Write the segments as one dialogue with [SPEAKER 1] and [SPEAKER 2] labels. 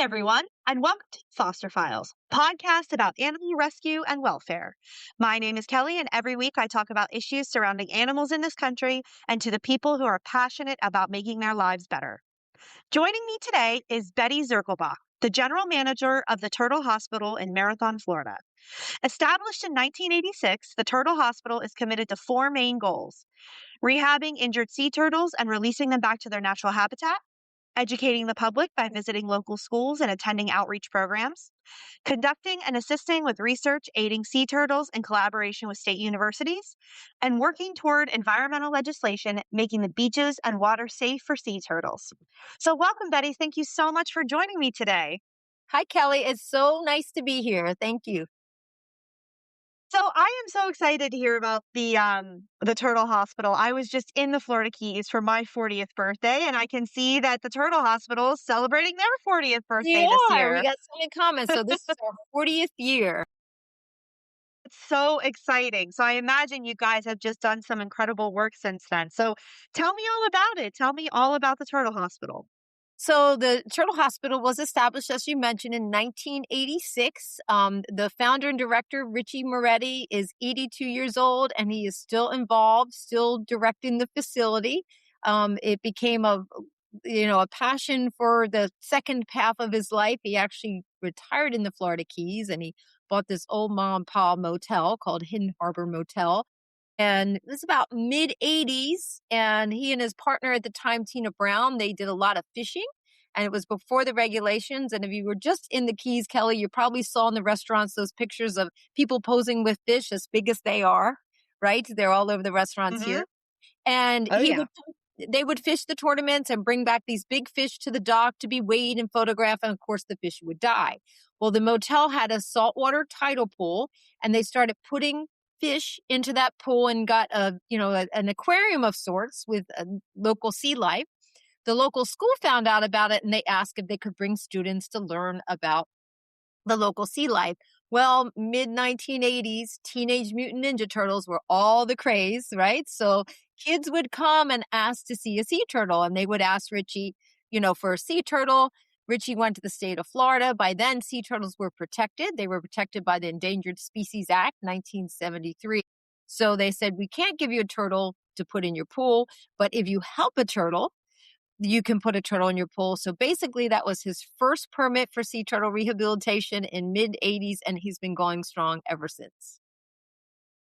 [SPEAKER 1] Everyone, and welcome to Foster Files, podcast about animal rescue and welfare. My name is Kelly, and every week I talk about issues surrounding animals in this country and to the people who are passionate about making their lives better. Joining me today is Bette Zirkelbach, the general manager of the Turtle Hospital in Marathon, Florida. Established in 1986, the Turtle Hospital is committed to four main goals: rehabbing injured sea turtles and releasing them back to their natural habitat, educating the public by visiting local schools and attending outreach programs, conducting and assisting with research aiding sea turtles in collaboration with state universities, and working toward environmental legislation making the beaches and water safe for sea turtles. So, welcome, Bette. Thank you so much for joining me today.
[SPEAKER 2] Hi, Kelly. It's so nice to be here. Thank you.
[SPEAKER 1] So I am so excited to hear about the Turtle Hospital. I was just in the Florida Keys for my 40th birthday, and I can see that the Turtle Hospital is celebrating their 40th birthday this
[SPEAKER 2] We
[SPEAKER 1] year.
[SPEAKER 2] got so in common. So this is our 40th year.
[SPEAKER 1] It's so exciting. So I imagine you guys have just done some incredible work since then. So tell me all about it. Tell me all about the Turtle Hospital.
[SPEAKER 2] So the Turtle Hospital was established, as you mentioned, in 1986. The founder and director, Richie Moretti, is 82 years old, and he is still involved, still directing the facility. It became a passion for the second half of his life. He actually retired in the Florida Keys, and he bought this old mom and pop motel called Hidden Harbor Motel. And it was about mid 80s. And he and his partner at the time, Tina Brown, they did a lot of fishing. And it was before the regulations. And if you were just in the Keys, Kelly, you probably saw in the restaurants those pictures of people posing with fish as big as they are, right? They're all over the restaurants here. And
[SPEAKER 1] Oh, yeah.
[SPEAKER 2] they would fish the tournaments and bring back these big fish to the dock to be weighed and photographed. And of course, the fish would die. Well, the motel had a saltwater tidal pool, and they started putting fish into that pool and got an aquarium of sorts with local sea life. The local school found out about it, and they asked if they could bring students to learn about the local sea life. Well, mid 1980s, Teenage Mutant Ninja Turtles were all the craze, right? So kids would come and ask to see a sea turtle, and they would ask Richie, for a sea turtle. Richie went to the state of Florida. By then, sea turtles were protected. They were protected by the Endangered Species Act, 1973. So they said, we can't give you a turtle to put in your pool, but if you help a turtle, you can put a turtle in your pool. So basically, that was his first permit for sea turtle rehabilitation in mid 80s, and he's been going strong ever since.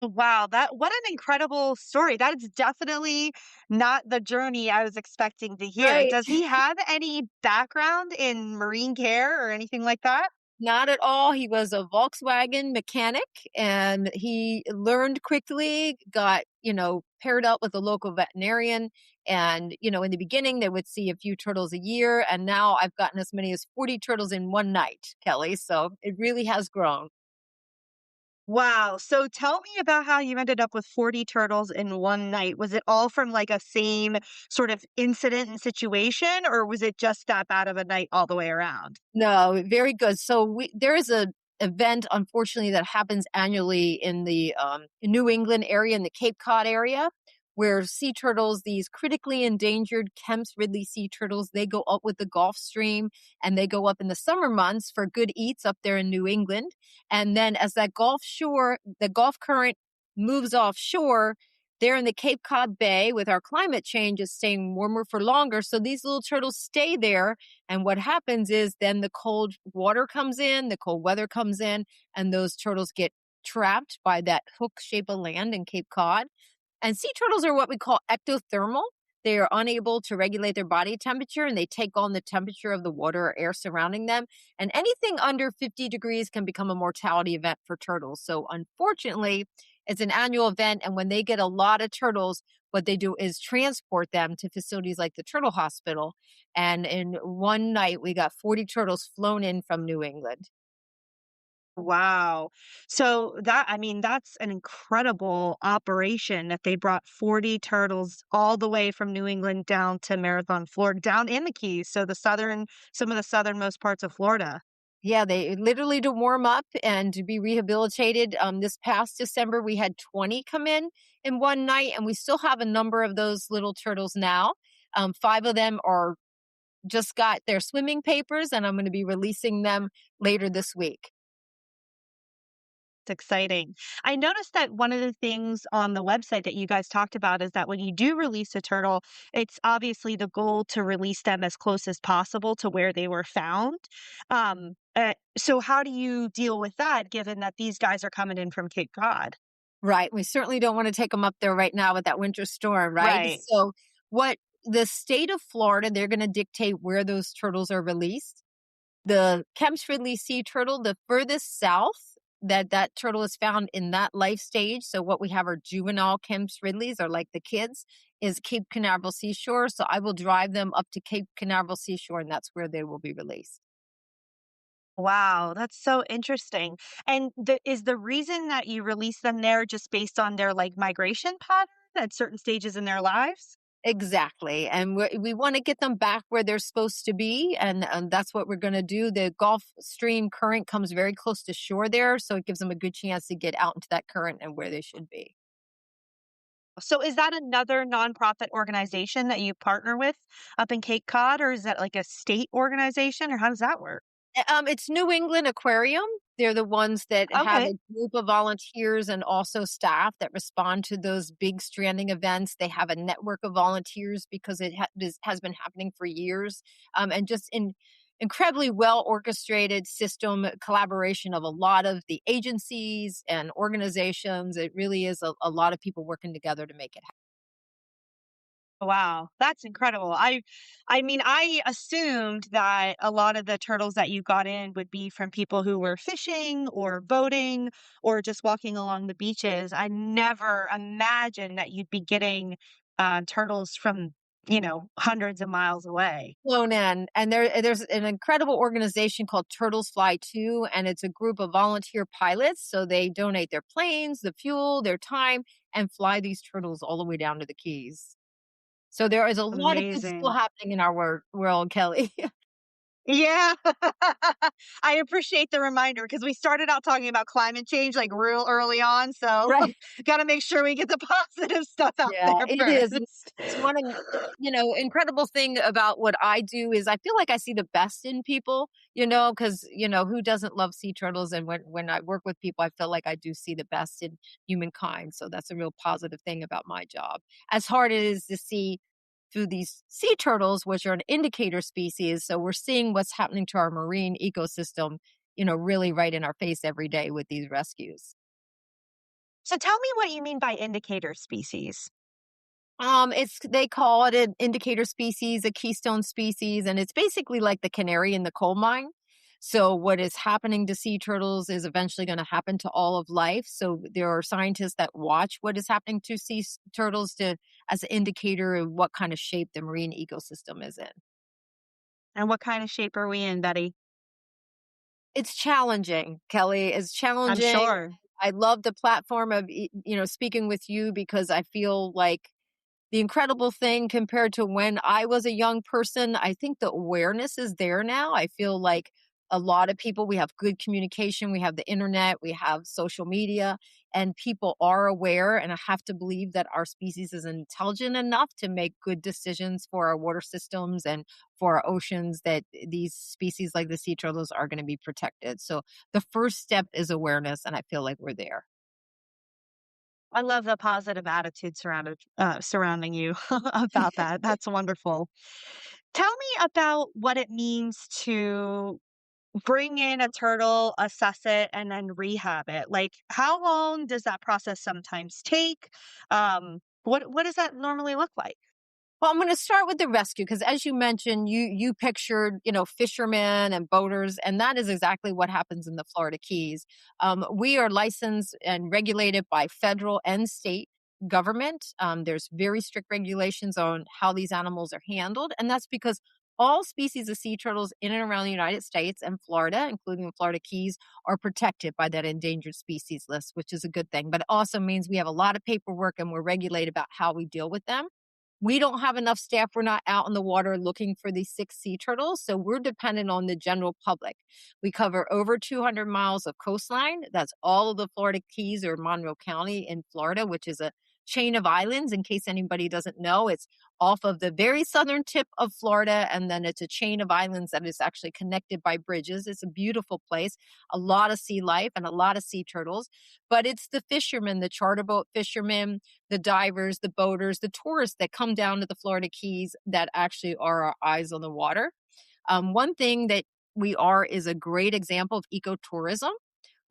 [SPEAKER 1] Wow, what an incredible story. That is definitely not the journey I was expecting to hear.
[SPEAKER 2] Right.
[SPEAKER 1] Does he have any background in marine care or anything like that?
[SPEAKER 2] Not at all. He was a Volkswagen mechanic, and he learned quickly, got, paired up with a local veterinarian. And, in the beginning, they would see a few turtles a year. And now I've gotten as many as 40 turtles in one night, Kelly. So it really has grown.
[SPEAKER 1] Wow. So tell me about how you ended up with 40 turtles in one night. Was it all from like a same sort of incident and situation, or was it just that bad of a night all the way around?
[SPEAKER 2] No, very good. So there is a event, unfortunately, that happens annually in the New England area, in the Cape Cod area, where sea turtles, these critically endangered Kemp's Ridley sea turtles, they go up with the Gulf Stream, and they go up in the summer months for good eats up there in New England. And then as the Gulf current moves offshore, there in the Cape Cod Bay, with our climate change is staying warmer for longer. So these little turtles stay there. And what happens is then the cold water comes in, the cold weather comes in, and those turtles get trapped by that hook shape of land in Cape Cod. And sea turtles are what we call ectothermal. They are unable to regulate their body temperature, and they take on the temperature of the water or air surrounding them. And anything under 50 degrees can become a mortality event for turtles. So unfortunately, it's an annual event. And when they get a lot of turtles, what they do is transport them to facilities like the Turtle Hospital. And in one night, we got 40 turtles flown in from New England.
[SPEAKER 1] Wow. So that's an incredible operation that they brought 40 turtles all the way from New England down to Marathon, Florida, down in the Keys. So some of the southernmost parts of Florida.
[SPEAKER 2] Yeah, they literally to warm up and to be rehabilitated. This past December, we had 20 come in one night, and we still have a number of those little turtles now. 5 of them are just got their swimming papers, and I'm going to be releasing them later this week.
[SPEAKER 1] It's exciting. I noticed that one of the things on the website that you guys talked about is that when you do release a turtle, it's obviously the goal to release them as close as possible to where they were found. So how do you deal with that, given that these guys are coming in from Cape Cod?
[SPEAKER 2] Right. We certainly don't want to take them up there right now with that winter storm, right?
[SPEAKER 1] Right.
[SPEAKER 2] So, what the state of Florida, they're going to dictate where those turtles are released. The Kemp's Ridley sea turtle, the furthest south that turtle is found in that life stage. So what we have are juvenile Kemp's Ridleys, or like the kids, is Cape Canaveral seashore. So I will drive them up to Cape Canaveral seashore, and that's where they will be released.
[SPEAKER 1] Wow, that's so interesting. And is the reason that you release them there just based on their like migration pattern at certain stages in their lives?
[SPEAKER 2] Exactly. And we want to get them back where they're supposed to be. And that's what we're going to do. The Gulf Stream current comes very close to shore there. So it gives them a good chance to get out into that current and where they should be.
[SPEAKER 1] So is that another nonprofit organization that you partner with up in Cape Cod, or is that like a state organization, or how does that work?
[SPEAKER 2] It's New England Aquarium. They're the ones that have
[SPEAKER 1] Okay.
[SPEAKER 2] a group of volunteers and also staff that respond to those big stranding events. They have a network of volunteers because has been happening for years, and just in incredibly well orchestrated system collaboration of a lot of the agencies and organizations. It really is a lot of people working together to make it happen.
[SPEAKER 1] Wow, that's incredible. I mean, I assumed that a lot of the turtles that you got in would be from people who were fishing or boating or just walking along the beaches. I never imagined that you'd be getting turtles from, hundreds of miles away.
[SPEAKER 2] Flown in, and there's an incredible organization called Turtles Fly Too, and it's a group of volunteer pilots. So they donate their planes, the fuel, their time, and fly these turtles all the way down to the Keys. So there is a lot of good still
[SPEAKER 1] Amazing.
[SPEAKER 2] happening in our world, Kelly.
[SPEAKER 1] Yeah. I appreciate the reminder because we started out talking about climate change like real early on. So
[SPEAKER 2] Right.
[SPEAKER 1] got to make sure we get the positive stuff out
[SPEAKER 2] Yeah,
[SPEAKER 1] there
[SPEAKER 2] it is, and
[SPEAKER 1] first.
[SPEAKER 2] it's one incredible thing about what I do is I feel like I see the best in people, because who doesn't love sea turtles? And when I work with people, I feel like I do see the best in humankind, so that's a real positive thing about my job. As hard as it is to see through these sea turtles, which are an indicator species, so we're seeing what's happening to our marine ecosystem, really right in our face every day with these rescues.
[SPEAKER 1] So tell me what you mean by indicator species.
[SPEAKER 2] It's they call it an indicator species, a keystone species, and it's basically like the canary in the coal mine. So what is happening to sea turtles is eventually going to happen to all of life. So there are scientists that watch what is happening to turtles to as an indicator of what kind of shape the marine ecosystem is in.
[SPEAKER 1] And what kind of shape are we in, Betty?
[SPEAKER 2] It's challenging, Kelly. It's
[SPEAKER 1] I'm
[SPEAKER 2] challenging.
[SPEAKER 1] sure.
[SPEAKER 2] I love the platform of speaking with you because I feel like the incredible thing compared to when I was a young person, I think the awareness is there now. I feel like a lot of people, we have good communication, we have the internet, we have social media, and people are aware. And I have to believe that our species is intelligent enough to make good decisions for our water systems and for our oceans, that these species like the sea turtles are going to be protected. So the first step is awareness, and I feel like we're there.
[SPEAKER 1] I love the positive attitude surrounding you about that. That's wonderful. Tell me about what it means to bring in a turtle, assess it, and then rehab it. Like, how long does that process sometimes take? What does that normally look like?
[SPEAKER 2] Well, I'm going to start with the rescue because, as you mentioned, you pictured fishermen and boaters, and that is exactly what happens in the Florida Keys. We are licensed and regulated by federal and state government. There's very strict regulations on how these animals are handled, and that's because all species of sea turtles in and around the United States and Florida, including the Florida Keys, are protected by that endangered species list, which is a good thing. But it also means we have a lot of paperwork and we're regulated about how we deal with them. We don't have enough staff. We're not out in the water looking for these 6 sea turtles, so we're dependent on the general public. We cover over 200 miles of coastline. That's all of the Florida Keys or Monroe County in Florida, which is a chain of islands. In case anybody doesn't know, it's off of the very southern tip of Florida. And then it's a chain of islands that is actually connected by bridges. It's a beautiful place, a lot of sea life and a lot of sea turtles. But it's the fishermen, the charter boat fishermen, the divers, the boaters, the tourists that come down to the Florida Keys that actually are our eyes on the water. One thing that we are is a great example of ecotourism.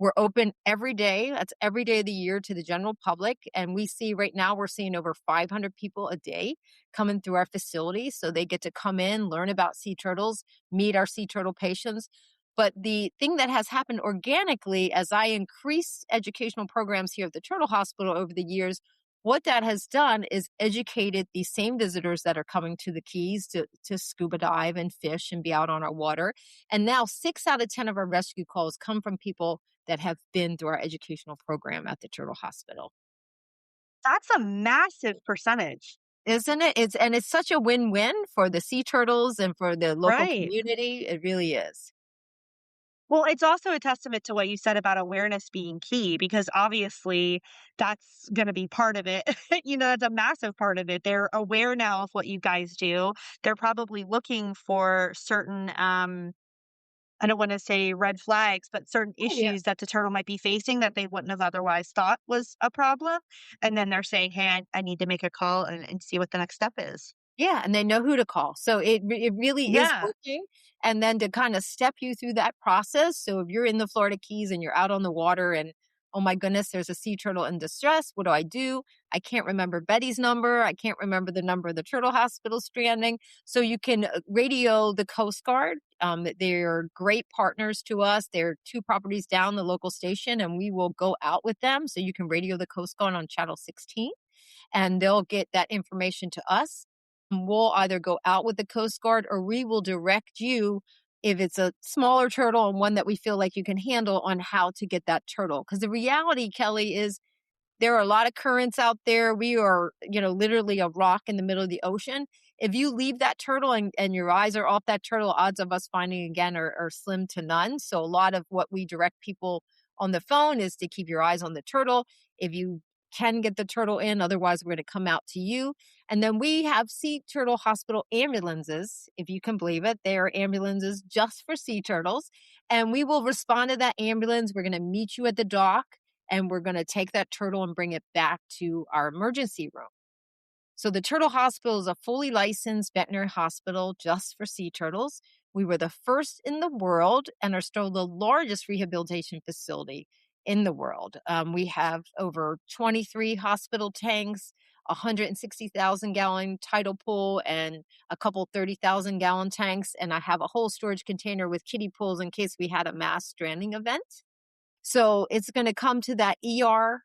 [SPEAKER 2] We're open every day. That's every day of the year to the general public. And we see right now, we're seeing over 500 people a day coming through our facility. So they get to come in, learn about sea turtles, meet our sea turtle patients. But the thing that has happened organically as I increased educational programs here at the Turtle Hospital over the years, what that has done is educated these same visitors that are coming to the Keys to scuba dive and fish and be out on our water. And now 6 out of 10 of our rescue calls come from people that have been through our educational program at the Turtle Hospital.
[SPEAKER 1] That's a massive percentage.
[SPEAKER 2] Isn't it? It's such a win-win for the sea turtles and for the local
[SPEAKER 1] Right.
[SPEAKER 2] community. It really is.
[SPEAKER 1] Well, it's also a testament to what you said about awareness being key because obviously that's going to be part of it. That's a massive part of it. They're aware now of what you guys do. They're probably looking for certain I don't want to say red flags, but certain
[SPEAKER 2] Oh, yeah.
[SPEAKER 1] issues that the turtle might be facing that they wouldn't have otherwise thought was a problem. And then they're saying, "Hey, I need to make a call and see what the next step is."
[SPEAKER 2] Yeah, and they know who to call. So it really is
[SPEAKER 1] Yeah.
[SPEAKER 2] working, and then to kinda step you through that process, so if you're in the Florida Keys and you're out on the water and, "Oh my goodness, there's a sea turtle in distress, what do I do? I can't remember Betty's number, I can't remember the number of the turtle hospital stranding." So you can, radio the Coast Guard, they're great partners to us, they're 2 properties down the local station, and we will go out with them, so you can radio the Coast Guard on Channel 16 and they'll get that information to us. We'll either go out with the Coast Guard or we will direct you if it's a smaller turtle and one that we feel like you can handle on how to get that turtle. Because the reality, Kelly, is there are a lot of currents out there. We are, literally a rock in the middle of the ocean. If you leave that turtle and your eyes are off that turtle, odds of us finding again are slim to none. So a lot of what we direct people on the phone is to keep your eyes on the turtle. If you can get the turtle in, otherwise we're going to come out to you. And then we have sea turtle hospital ambulances, if you can believe it. They are ambulances just for sea turtles. And we will respond to that ambulance. We're going to meet you at the dock and we're going to take that turtle and bring it back to our emergency room. So the Turtle Hospital is a fully licensed veterinary hospital just for sea turtles. We were the first in the world and are still the largest rehabilitation facility in the world. We have over 23 hospital tanks, 160,000-gallon tidal pool, and a couple 30,000-gallon tanks. And I have a whole storage container with kiddie pools in case we had a mass stranding event. So it's going to come to that ER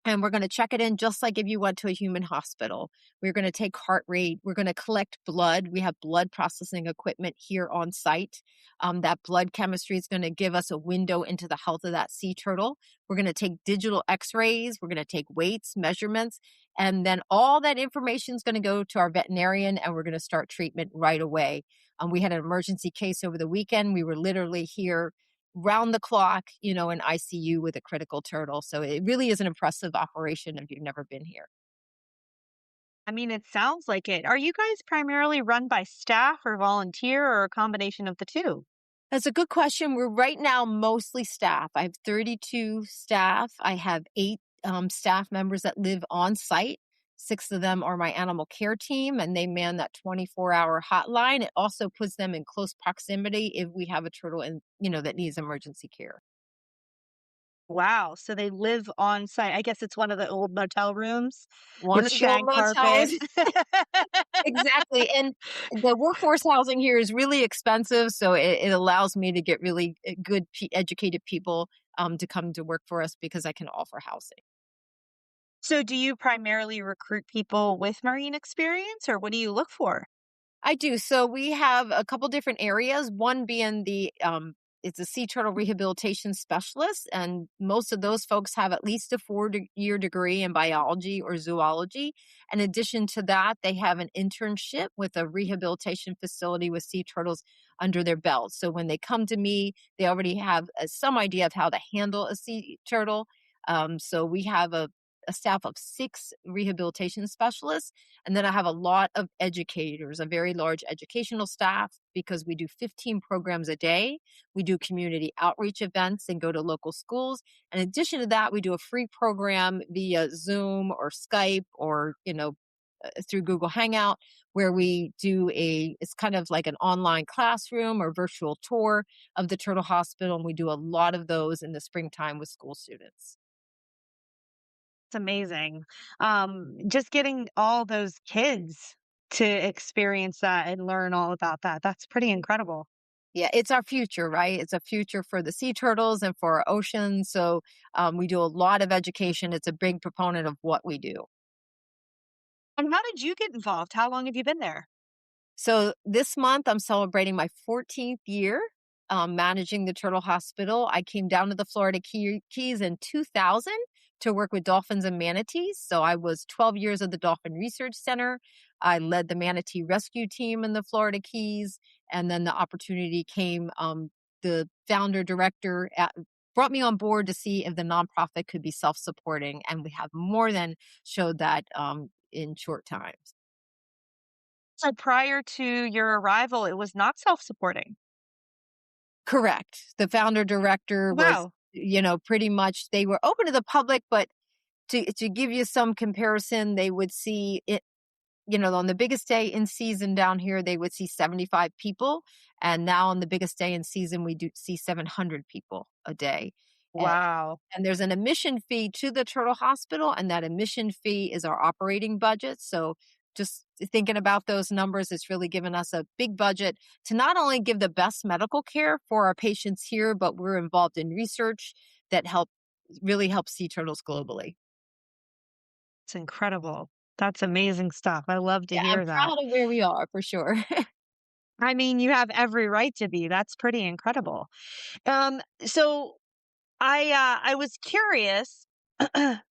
[SPEAKER 2] and we're going to check it in just like if you went to a human hospital. We're going to take heart rate. We're going to collect blood. We have blood processing equipment here on site. That blood chemistry is going to give us a window into the health of that sea turtle. We're going to take digital x-rays. We're going to take weights, measurements, and then all that information is going to go to our veterinarian and we're going to start treatment right away. We had an emergency case over the weekend. We were literally here round the clock, in ICU with a critical turtle. So it really is an impressive operation if you've never been here.
[SPEAKER 1] I mean, it sounds like it. Are you guys primarily run by staff or volunteer or a combination of the two?
[SPEAKER 2] That's a good question. We're right now mostly staff. I have 32 staff. I have 8 staff members that live on site. 6 of them are my animal care team, and they man that 24-hour hotline. It also puts them in close proximity if we have a turtle that needs emergency care.
[SPEAKER 1] Wow. So they live on site. I guess it's one of the old motel rooms
[SPEAKER 2] One
[SPEAKER 1] with
[SPEAKER 2] of the old
[SPEAKER 1] shag
[SPEAKER 2] motels.
[SPEAKER 1] carpet.
[SPEAKER 2] Exactly, and the workforce housing here is really expensive, so it allows me to get really good educated people, to come to work for us because I can offer housing.
[SPEAKER 1] So do you primarily recruit people with marine experience or what do you look for?
[SPEAKER 2] I do. So we have a couple different areas. One being it's a sea turtle rehabilitation specialist, and most of those folks have at least a 4-year degree in biology or zoology. In addition to that, they have an internship with a rehabilitation facility with sea turtles under their belt. So when they come to me, they already have some idea of how to handle a sea turtle. So we have a a staff of 6 rehabilitation specialists, and then I have a lot of educators, a very large educational staff because we do 15 programs a day. We do community outreach events and go to local schools. In addition to that, we do a free program via Zoom or Skype or, through Google Hangout where we do it's kind of like an online classroom or virtual tour of the Turtle Hospital. And we do a lot of those in the springtime with school students.
[SPEAKER 1] It's amazing. Just getting all those kids to experience that and learn all about that. That's pretty incredible.
[SPEAKER 2] Yeah, it's our future, right? It's a future for the sea turtles and for our oceans. So we do a lot of education. It's a big proponent of what we do.
[SPEAKER 1] And how did you get involved? How long have you been there?
[SPEAKER 2] So this month, I'm celebrating my 14th year managing the Turtle Hospital. I came down to the Florida Keys in 2000 to work with dolphins and manatees. So I was 12 years at the Dolphin Research Center. I led the manatee rescue team in the Florida Keys. And then the opportunity came, the founder director brought me on board to see if the nonprofit could be self-supporting. And we have more than showed that in short times.
[SPEAKER 1] So prior to your arrival, it was not self-supporting.
[SPEAKER 2] Correct. The founder director was,
[SPEAKER 1] Wow.
[SPEAKER 2] pretty much they were open to the public, but to give you some comparison, they would see it, on the biggest day in season down here, they would see 75 people. And now on the biggest day in season, we do see 700 people a day.
[SPEAKER 1] Wow.
[SPEAKER 2] And there's an admission fee to the Turtle Hospital, and that admission fee is our operating budget. So just thinking about those numbers, it's really given us a big budget to not only give the best medical care for our patients here, but we're involved in research that really helps sea turtles globally.
[SPEAKER 1] It's incredible. That's amazing stuff. I love to
[SPEAKER 2] Yeah, I'm
[SPEAKER 1] hear that.
[SPEAKER 2] proud of where we are for sure.
[SPEAKER 1] I mean, you have every right to be. That's pretty incredible. So I was curious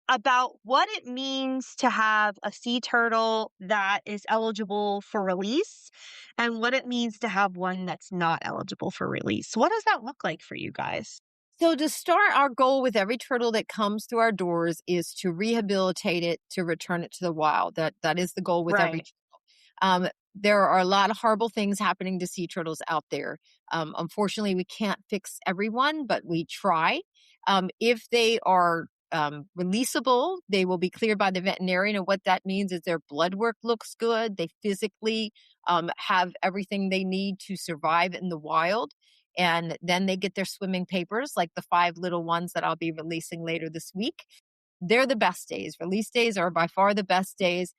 [SPEAKER 1] about what it means to have a sea turtle that is eligible for release and what it means to have one that's not eligible for release. What does that look like for you guys?
[SPEAKER 2] So to start, our goal with every turtle that comes through our doors is to rehabilitate it to return it to the wild. That is the goal with every
[SPEAKER 1] Right.
[SPEAKER 2] turtle. There are a lot of horrible things happening to sea turtles out there. Unfortunately, we can't fix everyone, but we try. If they are releasable, they will be cleared by the veterinarian. And what that means is their blood work looks good. They physically have everything they need to survive in the wild. And then they get their swimming papers, like the 5 little ones that I'll be releasing later this week. They're the best days. Release days are by far the best days.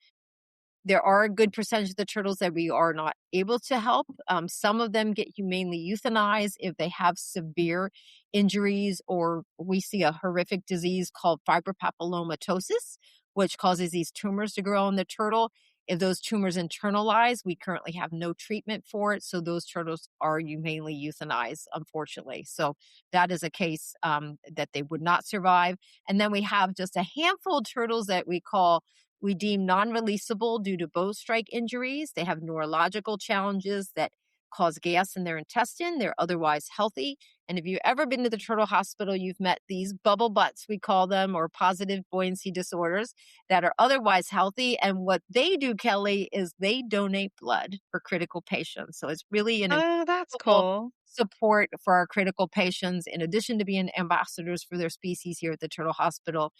[SPEAKER 2] There are a good percentage of the turtles that we are not able to help. Some of them get humanely euthanized if they have severe injuries, or we see a horrific disease called fibropapillomatosis, which causes these tumors to grow in the turtle. If those tumors internalize, we currently have no treatment for it. So those turtles are humanely euthanized, unfortunately. So that is a case that they would not survive. And then we have just a handful of turtles that we deem non-releasable due to bow strike injuries. They have neurological challenges that cause gas in their intestine. They're otherwise healthy. And if you've ever been to the turtle hospital, you've met these bubble butts, we call them, or positive buoyancy disorders that are otherwise healthy. And what they do, Kelly, is they donate blood for critical patients. So it's really an
[SPEAKER 1] Oh, that's
[SPEAKER 2] incredible
[SPEAKER 1] cool.
[SPEAKER 2] support for our critical patients. In addition to being ambassadors for their species here at the Turtle Hospital,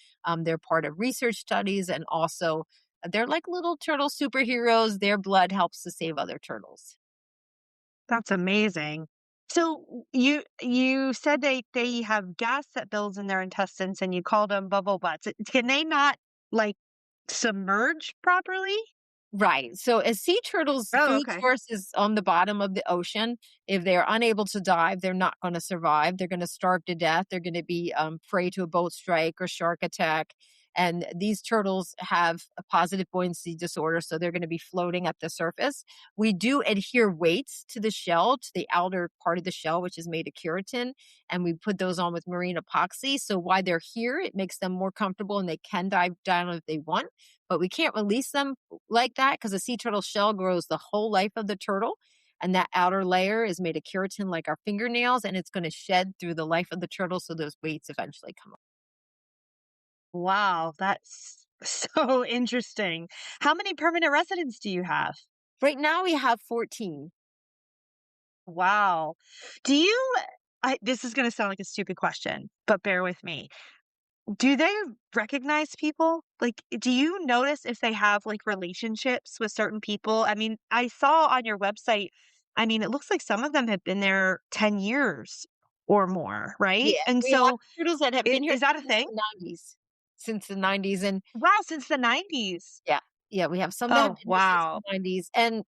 [SPEAKER 2] they're part of research studies, and also they're like little turtle superheroes. Their blood helps to save other turtles.
[SPEAKER 1] That's amazing. So you said they have gas that builds in their intestines and you call them bubble butts. Can they not like submerge properly?
[SPEAKER 2] Right. So a sea turtle's
[SPEAKER 1] Oh,
[SPEAKER 2] food
[SPEAKER 1] okay.
[SPEAKER 2] source is on the bottom of the ocean. If they're unable to dive, they're not going to survive. They're going to starve to death. They're going to be prey to a boat strike or shark attack. And these turtles have a positive buoyancy disorder, so they're going to be floating at the surface. We do adhere weights to the shell, to the outer part of the shell, which is made of keratin, and we put those on with marine epoxy. So while they're here, it makes them more comfortable and they can dive down if they want, but we can't release them like that because the sea turtle shell grows the whole life of the turtle. And that outer layer is made of keratin like our fingernails, and it's going to shed through the life of the turtle. So those weights eventually come off.
[SPEAKER 1] Wow, that's so interesting. How many permanent residents do you have?
[SPEAKER 2] Right now we have 14.
[SPEAKER 1] Wow. Do you this is gonna sound like a stupid question, but bear with me. Do they recognize people? Like, do you notice if they have, like, relationships with certain people? I mean, I saw on your website, I mean, it looks like some of them have been there 10 years or more, right?
[SPEAKER 2] Yeah,
[SPEAKER 1] And
[SPEAKER 2] we have
[SPEAKER 1] so,
[SPEAKER 2] turtles that have been here
[SPEAKER 1] is that a
[SPEAKER 2] since
[SPEAKER 1] thing?
[SPEAKER 2] the 90s. Since the 90s, and
[SPEAKER 1] Wow, since the 90s.
[SPEAKER 2] yeah, yeah, we have some that have
[SPEAKER 1] Oh,
[SPEAKER 2] been here since the
[SPEAKER 1] wow.
[SPEAKER 2] 90s, and,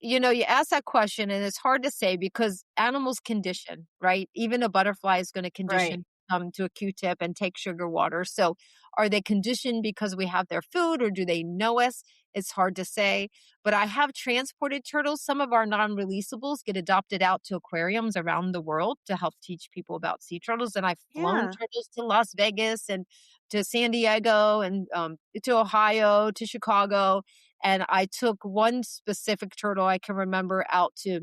[SPEAKER 2] you ask that question, and it's hard to say because animals condition, right? Even a butterfly is gonna
[SPEAKER 1] Right.
[SPEAKER 2] condition, to a Q-tip and take sugar water, so are they conditioned because we have their food, or do they know us? It's hard to say, but I have transported turtles. Some of our non-releasables get adopted out to aquariums around the world to help teach people about sea turtles, and I've flown
[SPEAKER 1] Yeah.
[SPEAKER 2] turtles to Las Vegas and to San Diego and, to Ohio, to Chicago, and I took one specific turtle I can remember out to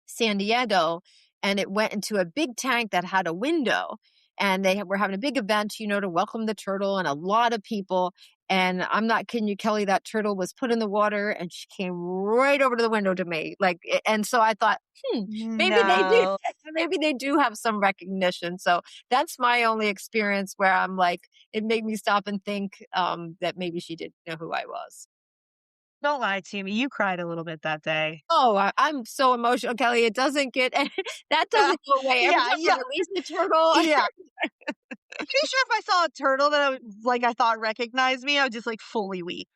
[SPEAKER 2] San Diego, and it went into a big tank that had a window, and were having a big event, to welcome the turtle and a lot of people, and I'm not kidding you, Kelly, that turtle was put in the water, and she came right over to the window to me, like, and so I thought, "Hmm, maybe they do
[SPEAKER 1] No.
[SPEAKER 2] maybe they do have some recognition," so that's my only experience where I'm like, it made me stop and think, that maybe she didn't know who I was.
[SPEAKER 1] Don't lie to me. You cried a little bit that day.
[SPEAKER 2] Oh, I'm so emotional, Kelly. It doesn't get that doesn't go away. Every
[SPEAKER 1] Yeah,
[SPEAKER 2] time we
[SPEAKER 1] yeah,
[SPEAKER 2] release a turtle,
[SPEAKER 1] yeah. Pretty sure if I saw a turtle that I thought recognized me, I would just, like, fully weep.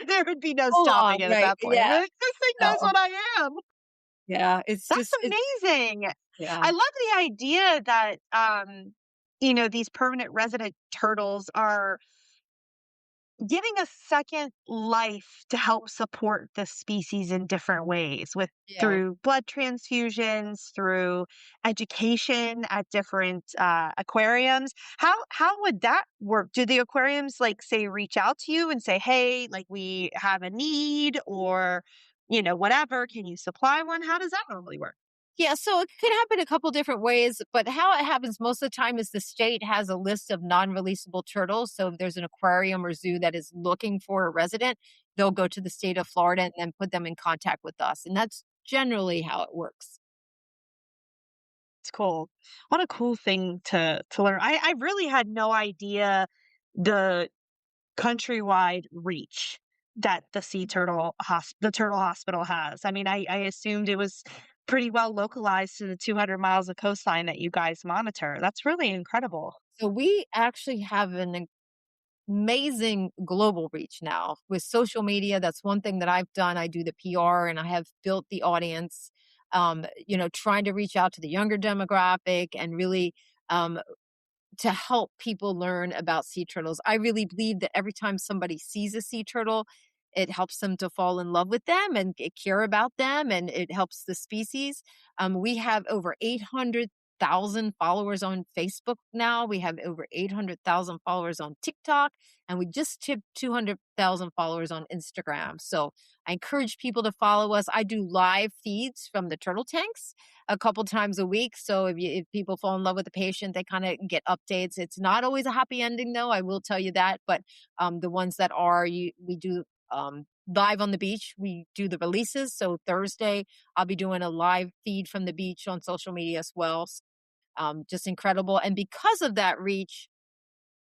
[SPEAKER 1] There would be no
[SPEAKER 2] full on,
[SPEAKER 1] stopping it at
[SPEAKER 2] right?
[SPEAKER 1] that point. I'd be
[SPEAKER 2] Yeah.
[SPEAKER 1] like, "This thing knows
[SPEAKER 2] No.
[SPEAKER 1] what I am."
[SPEAKER 2] Yeah. It's
[SPEAKER 1] That's
[SPEAKER 2] just it's
[SPEAKER 1] amazing.
[SPEAKER 2] yeah.
[SPEAKER 1] I love the idea that, these permanent resident turtles are giving a second life to help support the species in different ways with
[SPEAKER 2] Yeah.
[SPEAKER 1] through blood transfusions, through education at different aquariums. How would that work? Do the aquariums like say reach out to you and say, "Hey, like we have a need," or whatever, can you supply one? How does that normally work?
[SPEAKER 2] Yeah, so it could happen a couple different ways, but how it happens most of the time is the state has a list of non-releasable turtles. So if there's an aquarium or zoo that is looking for a resident, they'll go to the state of Florida and then put them in contact with us. And that's generally how it works.
[SPEAKER 1] It's cool. What a cool thing to learn. I really had no idea the countrywide reach that the turtle hospital has. I mean, I assumed it was pretty well localized to the 200 miles of coastline that you guys monitor. That's really incredible.
[SPEAKER 2] So we actually have an amazing global reach now with social media. That's one thing that I've done. I do the PR and I have built the audience, trying to reach out to the younger demographic and really um, to help people learn about sea turtles. I really believe that every time somebody sees a sea turtle, it helps them to fall in love with them and care about them, and it helps the species. We have over 800,000 followers on Facebook now. We have over 800,000 followers on TikTok, and we just tipped 200,000 followers on Instagram. So I encourage people to follow us. I do live feeds from the turtle tanks a couple times a week. So if people fall in love with the patient, they kind of get updates. It's not always a happy ending, though. I will tell you that. But the ones that are, we do live on the beach. We do the releases. So Thursday, I'll be doing a live feed from the beach on social media as well. Just incredible. And because of that reach,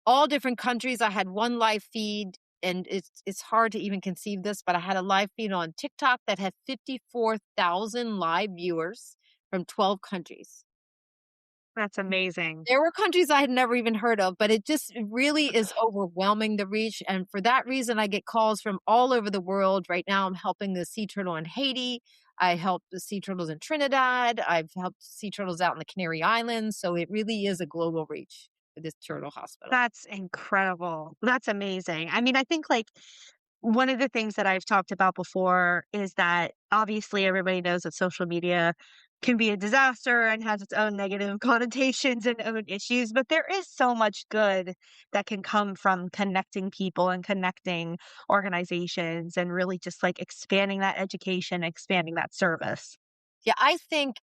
[SPEAKER 2] all different countries. I had one live feed, and it's hard to even conceive this, but I had a live feed on TikTok that had 54,000 live viewers from 12 countries.
[SPEAKER 1] That's amazing.
[SPEAKER 2] There were countries I had never even heard of, but it really is overwhelming the reach. And for that reason, I get calls from all over the world. Right now, I'm helping the sea turtle in Haiti. I help the sea turtles in Trinidad. I've helped sea turtles out in the Canary Islands. So it really is a global reach for this turtle hospital.
[SPEAKER 1] That's incredible. That's amazing. I mean, I think like one of the things that I've talked about before is that obviously everybody knows that social media can be a disaster and has its own negative connotations and own issues, but there is so much good that can come from connecting people and connecting organizations and really just like expanding that education, expanding that service.
[SPEAKER 2] Yeah, I think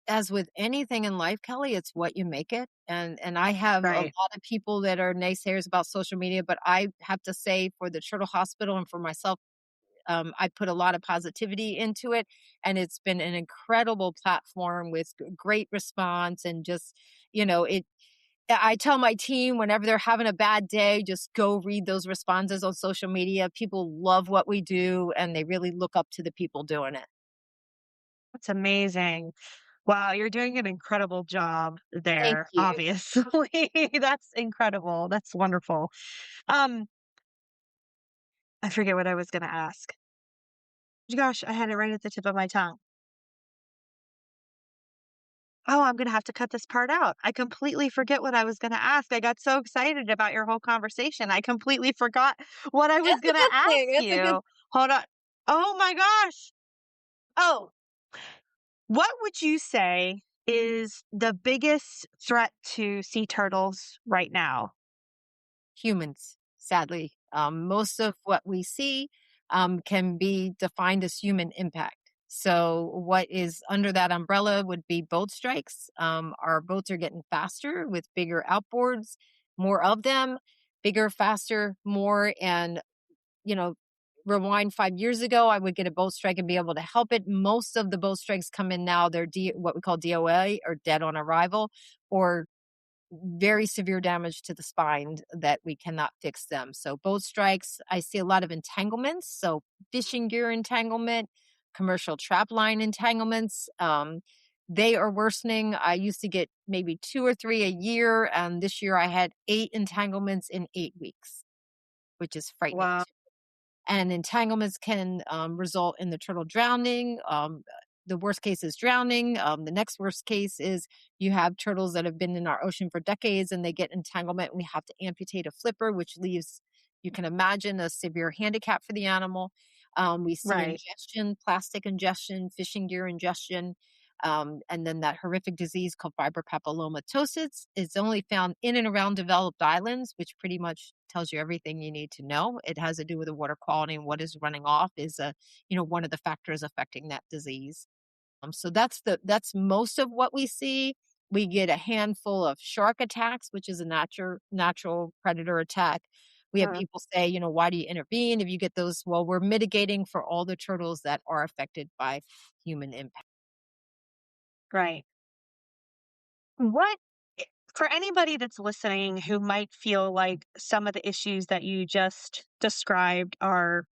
[SPEAKER 2] as with anything in life, Kelly, it's what you make it. And I have a
[SPEAKER 1] Right.
[SPEAKER 2] lot of people that are naysayers about social media, but I have to say for the Turtle Hospital and for myself, I put a lot of positivity into it, and it's been an incredible platform with great response and just, it. I tell my team whenever they're having a bad day, just go read those responses on social media. People love what we do, and they really look up to the people doing it.
[SPEAKER 1] That's amazing. Wow, you're doing an incredible job
[SPEAKER 2] Thank
[SPEAKER 1] there,
[SPEAKER 2] you.
[SPEAKER 1] obviously. That's incredible. That's wonderful. Um, I forget what I was gonna ask. Gosh, I had it right at the tip of my tongue. Oh, I'm gonna have to cut this part out. I completely forget what I was gonna ask. I got so excited about your whole conversation. I completely forgot what I was
[SPEAKER 2] That's a
[SPEAKER 1] gonna
[SPEAKER 2] good thing.
[SPEAKER 1] ask
[SPEAKER 2] That's a good
[SPEAKER 1] you. Hold on. Oh my gosh. Oh, what would you say is the biggest threat to sea turtles right now?
[SPEAKER 2] humans, sadly. Most of what we see can be defined as human impact. So, what is under that umbrella would be boat strikes. Our boats are getting faster with bigger outboards, more of them, bigger, faster, more. And, you know, rewind 5 years ago, I would get a boat strike and be able to help it. Most of the boat strikes come in now, they're what we call DOA or dead on arrival, or very severe damage to the spine that we cannot fix them. So boat strikes, I see a lot of entanglements. So fishing gear entanglement, commercial trap line entanglements. They are worsening. I used to get maybe 2 or 3 a year, and this year I had 8 entanglements in 8 weeks, which is frightening.
[SPEAKER 1] Wow.
[SPEAKER 2] And entanglements can result in the turtle drowning. The worst case is drowning. The next worst case is you have turtles that have been in our ocean for decades and they get entanglement and we have to amputate a flipper, which leaves, you can imagine, a severe handicap for the animal. We see
[SPEAKER 1] Right.
[SPEAKER 2] ingestion, plastic ingestion, fishing gear ingestion. And then that horrific disease called fibropapillomatosis is only found in and around developed islands, which pretty much tells you everything you need to know. It has to do with the water quality, and what is running off is one of the factors affecting that disease. So that's most of what we see. We get a handful of shark attacks, which is a natural predator attack. We have
[SPEAKER 1] Mm,
[SPEAKER 2] people say, why do you intervene if you get those? Well, we're mitigating for all the turtles that are affected by human impact.
[SPEAKER 1] right. What for anybody that's listening who might feel like some of the issues that you just described are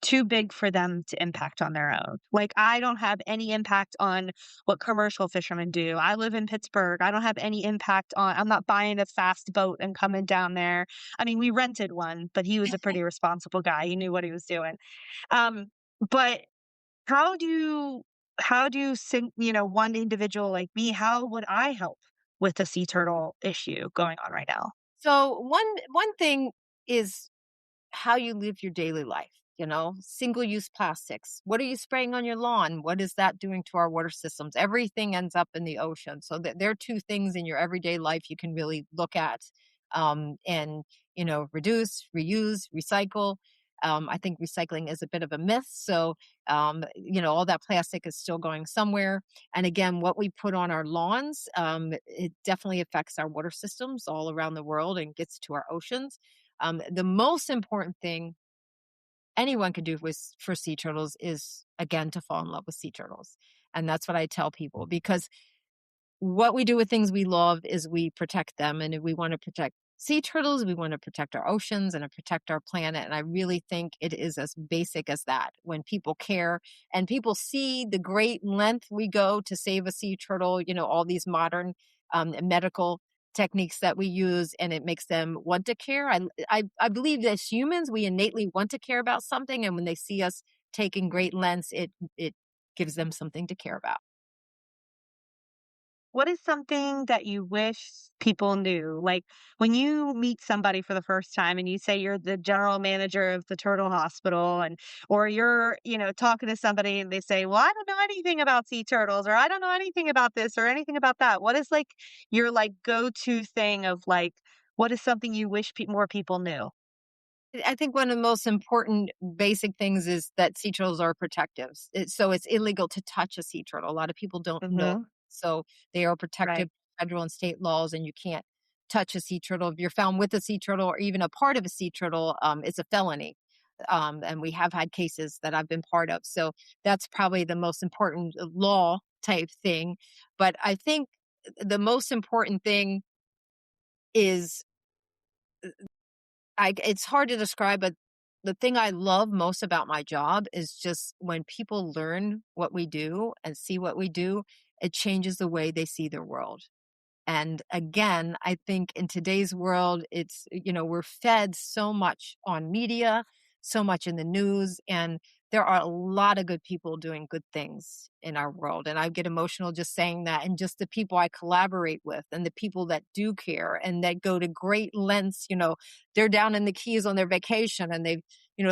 [SPEAKER 1] too big for them to impact on their own. Like, I don't have any impact on what commercial fishermen do. I live in Pittsburgh. I don't have any impact on I'm not buying a fast boat and coming down there. I mean, we rented one, but he was a pretty responsible guy. He knew what he was doing. Um, but how do one individual like me, how would I help with the sea turtle issue going on right now?
[SPEAKER 2] So one thing is how you live your daily life. Single use plastics. What are you spraying on your lawn? What is that doing to our water systems? Everything ends up in the ocean. So there are two things in your everyday life you can really look at, and reduce, reuse, recycle. I think recycling is a bit of a myth. So all that plastic is still going somewhere. And again, what we put on our lawns, it definitely affects our water systems all around the world and gets to our oceans. The most important thing anyone could do for sea turtles is, again, to fall in love with sea turtles. And that's what I tell people, because what we do with things we love is we protect them. And if we want to protect sea turtles, we want to protect our oceans and protect our planet. And I really think it is as basic as that. When people care and people see the great length we go to save a sea turtle, all these modern medical techniques that we use, and it makes them want to care. I believe that as humans, we innately want to care about something. And when they see us taking great lengths, it gives them something to care about.
[SPEAKER 1] What is something that you wish people knew? Like when you meet somebody for the first time and you say you're the general manager of the turtle hospital and or you're, talking to somebody and they say, "Well, I don't know anything about sea turtles," or "I don't know anything about this or anything about that." What is like your like go-to thing of like what is something you wish more people knew?
[SPEAKER 2] I think one of the most important basic things is that sea turtles are protectives. So it's illegal to touch a sea turtle. A lot of people don't know
[SPEAKER 1] Mhm.
[SPEAKER 2] So they are
[SPEAKER 1] Right.
[SPEAKER 2] protected by federal and state laws, and you can't touch a sea turtle. If you're found with a sea turtle or even a part of a sea turtle, it's a felony. And we have had cases that I've been part of. So that's probably the most important law type thing. But I think the most important thing is it's hard to describe, but the thing I love most about my job is just when people learn what we do and see what we do, it changes the way they see their world. And again, I think in today's world, we're fed so much on media, so much in the news, and there are a lot of good people doing good things in our world. And I get emotional just saying that, and just the people I collaborate with and the people that do care and that go to great lengths. They're down in the Keys on their vacation and they've,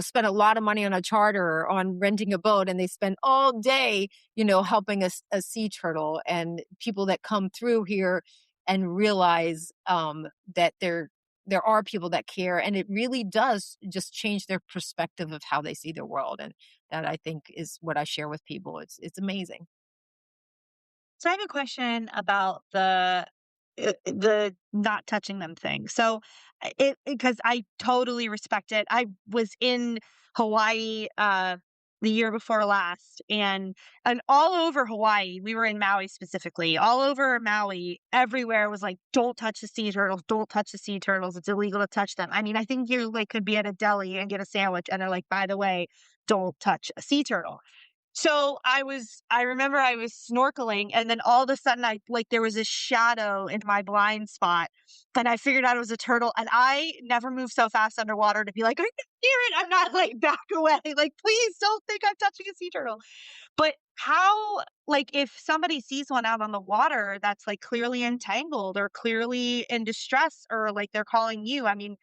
[SPEAKER 2] spent a lot of money on a charter or on renting a boat, and they spend all day, helping a sea turtle, and people that come through here and realize that there are people that care, and it really does just change their perspective of how they see the world, and that I think is what I share with people. It's amazing.
[SPEAKER 1] So I have a question about the not touching them thing. So it because I totally respect it. I was in Hawaii the year before last, and all over Hawaii, we were in Maui specifically. All over Maui, everywhere was like, don't touch the sea turtles, don't touch the sea turtles. It's illegal to touch them. I mean, I think you like could be at a deli and get a sandwich and they're like, by the way, don't touch a sea turtle. So I remember I was snorkeling, and then all of a sudden there was a shadow in my blind spot, and I figured out it was a turtle, and I never move so fast underwater to be like, "I can hear it." I'm not like, "Back away." Like, "Please don't think I'm touching a sea turtle." But how, like, if somebody sees one out on the water that's, like, clearly entangled or clearly in distress, or, like, they're calling you, I mean,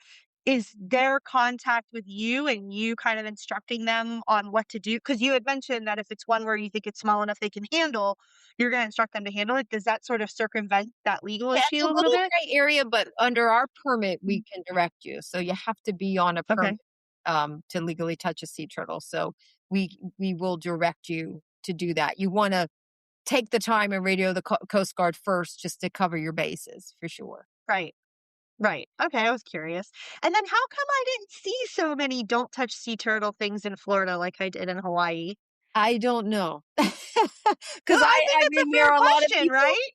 [SPEAKER 1] is their contact with you and you kind of instructing them on what to do? Because you had mentioned that if it's one where you think it's small enough they can handle, you're gonna instruct them to handle it. Does that sort of circumvent that legal
[SPEAKER 2] Yeah, it's
[SPEAKER 1] issue
[SPEAKER 2] a
[SPEAKER 1] a little
[SPEAKER 2] little
[SPEAKER 1] bit?
[SPEAKER 2] gray area, but under our permit, we
[SPEAKER 1] Mm.
[SPEAKER 2] can direct you. So you have to be on a permit
[SPEAKER 1] Okay.
[SPEAKER 2] to legally touch a sea turtle. So we will direct you to do that. You want to take the time and radio the Coast Guard first, just to cover your bases for sure.
[SPEAKER 1] Right. Right. Okay, I was curious. And then how come I didn't see so many don't touch sea turtle things in Florida like I did in Hawaii?
[SPEAKER 2] I don't know.
[SPEAKER 1] Well,
[SPEAKER 2] Because
[SPEAKER 1] I think
[SPEAKER 2] I
[SPEAKER 1] that's
[SPEAKER 2] mean,
[SPEAKER 1] a fair question, right?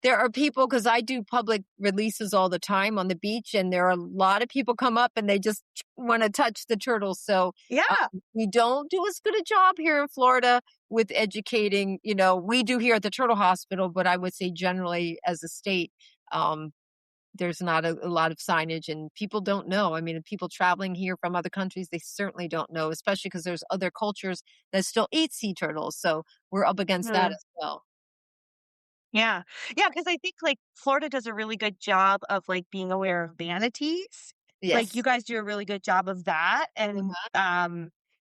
[SPEAKER 2] there are people, because I do public releases all the time on the beach, and there are a lot of people come up and they just want to touch the turtles. So
[SPEAKER 1] Yeah.
[SPEAKER 2] we don't do as good a job here in Florida with educating. We do here at the Turtle Hospital, but I would say generally as a state, um, there's not a lot of signage, and people don't know. I mean, people traveling here from other countries, they certainly don't know, especially because there's other cultures that still eat sea turtles. So we're up against that as well.
[SPEAKER 1] Yeah. Yeah, because I think, like, Florida does a really good job of, like, being aware of manatees. Like, you
[SPEAKER 2] Yes.
[SPEAKER 1] guys do a really good job of that, and,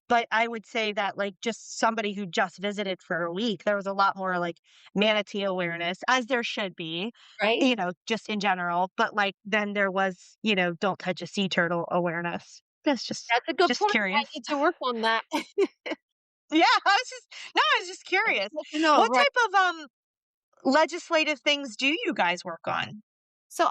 [SPEAKER 1] but I would say that, like, just somebody who just visited for a week, there was a lot more, like, manatee awareness, as there should be,
[SPEAKER 2] Right?
[SPEAKER 1] just in general, but, like, then there was, don't touch a sea turtle awareness. That's
[SPEAKER 2] That's a good
[SPEAKER 1] just
[SPEAKER 2] point. I
[SPEAKER 1] curious.
[SPEAKER 2] need to work on that.
[SPEAKER 1] Yeah, I was just curious.
[SPEAKER 2] Good to know,
[SPEAKER 1] What
[SPEAKER 2] right.
[SPEAKER 1] type of, legislative things do you guys work on?
[SPEAKER 2] So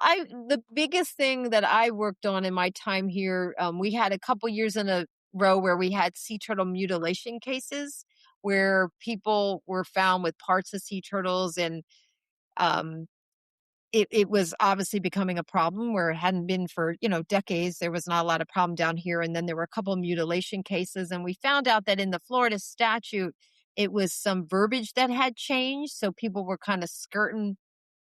[SPEAKER 2] the biggest thing that I worked on in my time here, we had a couple years in a row where we had sea turtle mutilation cases where people were found with parts of sea turtles, and um, it was obviously becoming a problem where it hadn't been for, decades. There was not a lot of problem down here. And then there were a couple of mutilation cases. And we found out that in the Florida statute, it was some verbiage that had changed. So people were kind of skirting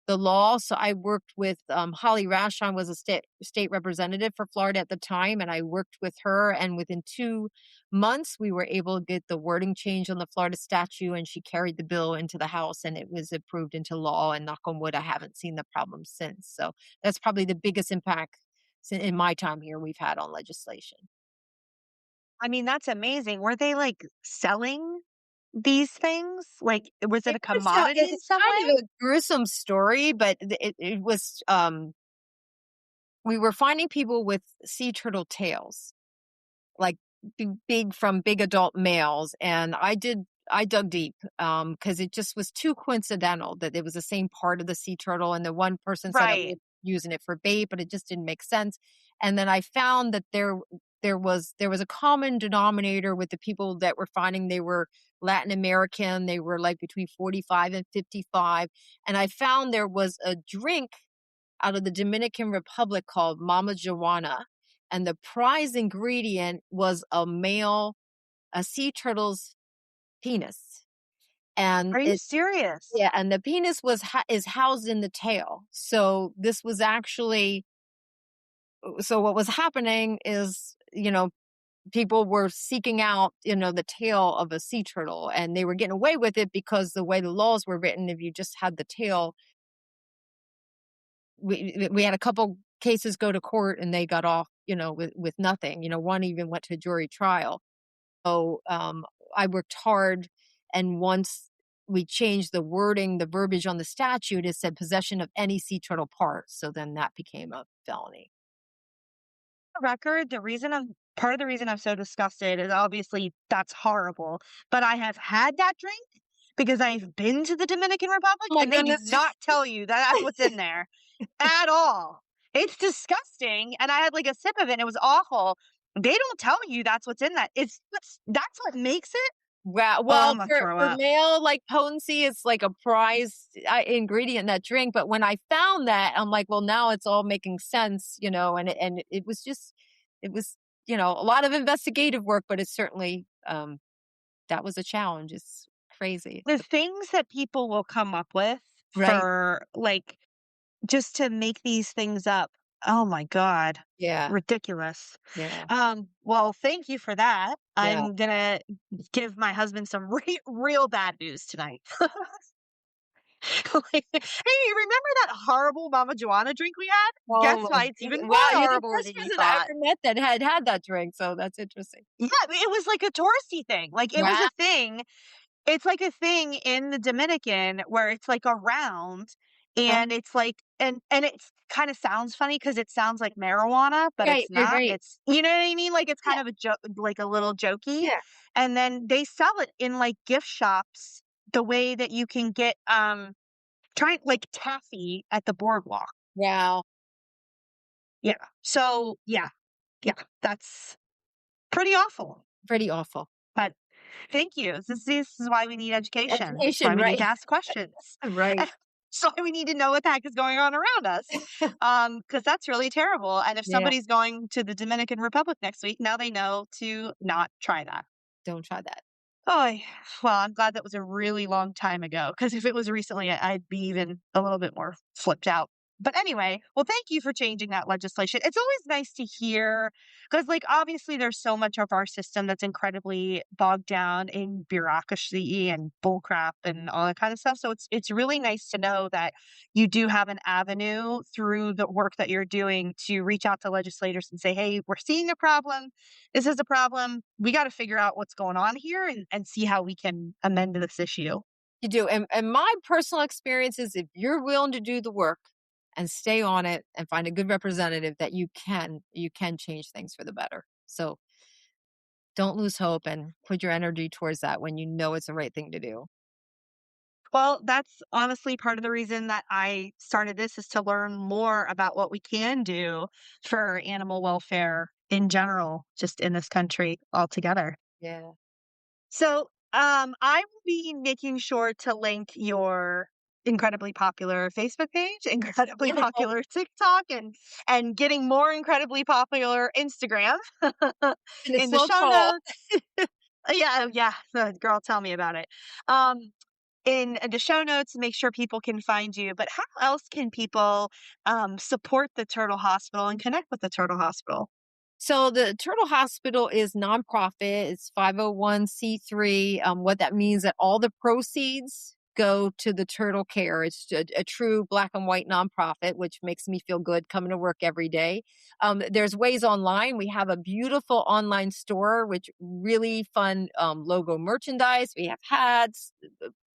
[SPEAKER 2] the law. So I worked with Holly Rashon was a state representative for Florida at the time, and I worked with her. And within 2 months, we were able to get the wording change on the Florida statute, and she carried the bill into the House, and it was approved into law. And knock on wood, I haven't seen the problem since. So that's probably the biggest impact in my time here we've had on legislation.
[SPEAKER 1] I mean, that's amazing. Were they, like, selling these things? Like, was it
[SPEAKER 2] It
[SPEAKER 1] a
[SPEAKER 2] was
[SPEAKER 1] commodity in
[SPEAKER 2] it's
[SPEAKER 1] some
[SPEAKER 2] kind
[SPEAKER 1] way?
[SPEAKER 2] of a gruesome story, but it was. We were finding people with sea turtle tails, like big from big adult males. And I did I dug deep because it just was too coincidental that it was the same part of the sea turtle, and the one person said it
[SPEAKER 1] Right.
[SPEAKER 2] was using it for bait, but it just didn't make sense. And then I found that there was a common denominator with the people that were finding they were Latin American. They were like between 45 and 55. And I found there was a drink out of the Dominican Republic called Mama Joanna. And the prize ingredient was a sea turtle's penis. And
[SPEAKER 1] Are you
[SPEAKER 2] it,
[SPEAKER 1] serious?
[SPEAKER 2] yeah, and the penis is housed in the tail. So this was actually, so what was happening is, people were seeking out, the tail of a sea turtle, and they were getting away with it because the way the laws were written, if you just had the tail, we had a couple cases go to court and they got off, with nothing. One even went to jury trial. So I worked hard, and once we changed the wording, the verbiage on the statute, it said possession of any sea turtle part. So then that became a felony.
[SPEAKER 1] Record, the reason I'm part of the reason I'm so disgusted is obviously that's horrible, but I have had that drink because I've been to the Dominican Republic
[SPEAKER 2] Oh my
[SPEAKER 1] and they do
[SPEAKER 2] goodness.
[SPEAKER 1] not tell you that that's what's in there at all. It's disgusting. And I had like a sip of it and it was awful. They don't tell you that's what's in that. That's what makes it.
[SPEAKER 2] Wow.
[SPEAKER 1] Oh,
[SPEAKER 2] Well,
[SPEAKER 1] I'm gonna
[SPEAKER 2] for
[SPEAKER 1] throw
[SPEAKER 2] for
[SPEAKER 1] up.
[SPEAKER 2] male like potency, it's like a prize ingredient in that drink. But when I found that, I'm like, well, now it's all making sense, and it was just, it was, a lot of investigative work, but it's certainly that was a challenge. It's crazy.
[SPEAKER 1] The things that people will come up with
[SPEAKER 2] Right.
[SPEAKER 1] for like just to make these things up. Oh my God.
[SPEAKER 2] Yeah.
[SPEAKER 1] Ridiculous.
[SPEAKER 2] Yeah.
[SPEAKER 1] Well, thank you for that.
[SPEAKER 2] Yeah.
[SPEAKER 1] I'm gonna give my husband some real bad news tonight. Like, hey, remember that horrible Mama Joanna drink we had?
[SPEAKER 2] Oh
[SPEAKER 1] Guess
[SPEAKER 2] my
[SPEAKER 1] why it's
[SPEAKER 2] goodness.
[SPEAKER 1] even more
[SPEAKER 2] Wow, you're the
[SPEAKER 1] horrible
[SPEAKER 2] first
[SPEAKER 1] than you
[SPEAKER 2] person I
[SPEAKER 1] thought.
[SPEAKER 2] ever met that had that drink. So that's interesting.
[SPEAKER 1] Yeah, it was like a touristy thing. Like it was
[SPEAKER 2] Wow.
[SPEAKER 1] a thing. It's like a thing in the Dominican where it's like a round and it's like and it kind of sounds funny because it sounds like marijuana, but
[SPEAKER 2] Right.
[SPEAKER 1] it's
[SPEAKER 2] Right.
[SPEAKER 1] not.
[SPEAKER 2] Right.
[SPEAKER 1] It's you know what I mean? Like it's
[SPEAKER 2] Yeah.
[SPEAKER 1] kind of a joke, like a little jokey.
[SPEAKER 2] Yeah.
[SPEAKER 1] And then they sell it in like gift shops the way that you can get try like taffy at the boardwalk.
[SPEAKER 2] Wow.
[SPEAKER 1] Yeah. So yeah, that's pretty awful.
[SPEAKER 2] Pretty awful.
[SPEAKER 1] But thank you. This is why we need education. It's why
[SPEAKER 2] Education.
[SPEAKER 1] we need
[SPEAKER 2] Right.
[SPEAKER 1] to ask questions.
[SPEAKER 2] Right.
[SPEAKER 1] It's why we need to know what the heck is going on around us. Because that's really terrible. And if
[SPEAKER 2] Yeah.
[SPEAKER 1] somebody's going to the Dominican Republic next week, now they know to not try that.
[SPEAKER 2] Don't try that.
[SPEAKER 1] Oh, well, I'm glad that was a really long time ago. Because if it was recently, I'd be even a little bit more flipped out. But anyway, well, thank you for changing that legislation. It's always nice to hear because, like, obviously, there's so much of our system that's incredibly bogged down in bureaucracy and bullcrap and all that kind of stuff. So it's really nice to know that you do have an avenue through the work that you're doing to reach out to legislators and say, "Hey, we're seeing a problem. This is a problem. We got to figure out what's going on here and see how we can amend this issue."
[SPEAKER 2] You do. And my personal experience is if you're willing to do the work and stay on it and find a good representative that you can change things for the better. So don't lose hope and put your energy towards that when you know it's the right thing to do.
[SPEAKER 1] Well, that's honestly part of the reason that I started this is to learn more about what we can do for animal welfare in general, just in this country altogether.
[SPEAKER 2] Yeah.
[SPEAKER 1] So, I will be making sure to link your incredibly popular Facebook page, incredibly popular TikTok, and getting more incredibly popular Instagram
[SPEAKER 2] And it's
[SPEAKER 1] in the
[SPEAKER 2] slow
[SPEAKER 1] show
[SPEAKER 2] crawl.
[SPEAKER 1] notes. Yeah, yeah, girl, tell me about it. In the show notes, make sure people can find you. But how else can people support the Turtle Hospital and connect with the Turtle Hospital?
[SPEAKER 2] So the Turtle Hospital is nonprofit. It's 501(c)(3). What that means that all the proceeds go to the turtle care. It's a true black and white nonprofit, which makes me feel good coming to work every day. There's ways online. We have a beautiful online store, which really fun logo merchandise. We have hats,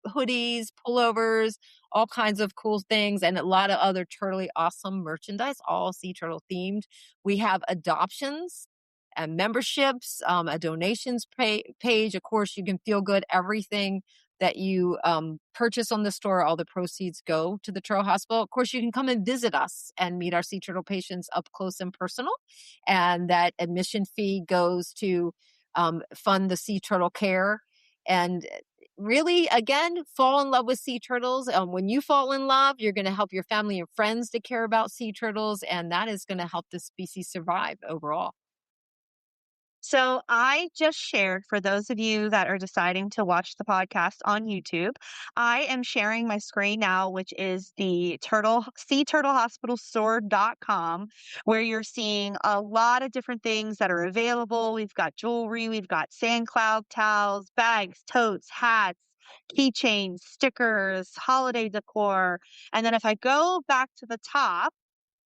[SPEAKER 2] hoodies, pullovers, all kinds of cool things, and a lot of other turtly awesome merchandise, all sea turtle themed. We have adoptions and memberships, a donations page. Of course, you can feel good. Everything that you purchase on the store, all the proceeds go to the Turtle Hospital. Of course, you can come and visit us and meet our sea turtle patients up close and personal. And that admission fee goes to fund the sea turtle care. And really, again, fall in love with sea turtles. When you fall in love, you're going to help your family and friends to care about sea turtles, and that is going to help the species survive overall.
[SPEAKER 1] So I just shared for those of you that are deciding to watch the podcast on YouTube, I am sharing my screen now, which is the Sea Turtle Hospital Store.com, where you're seeing a lot of different things that are available. We've got jewelry, we've got sand cloud towels, bags, totes, hats, keychains, stickers, holiday decor. And then if I go back to the top,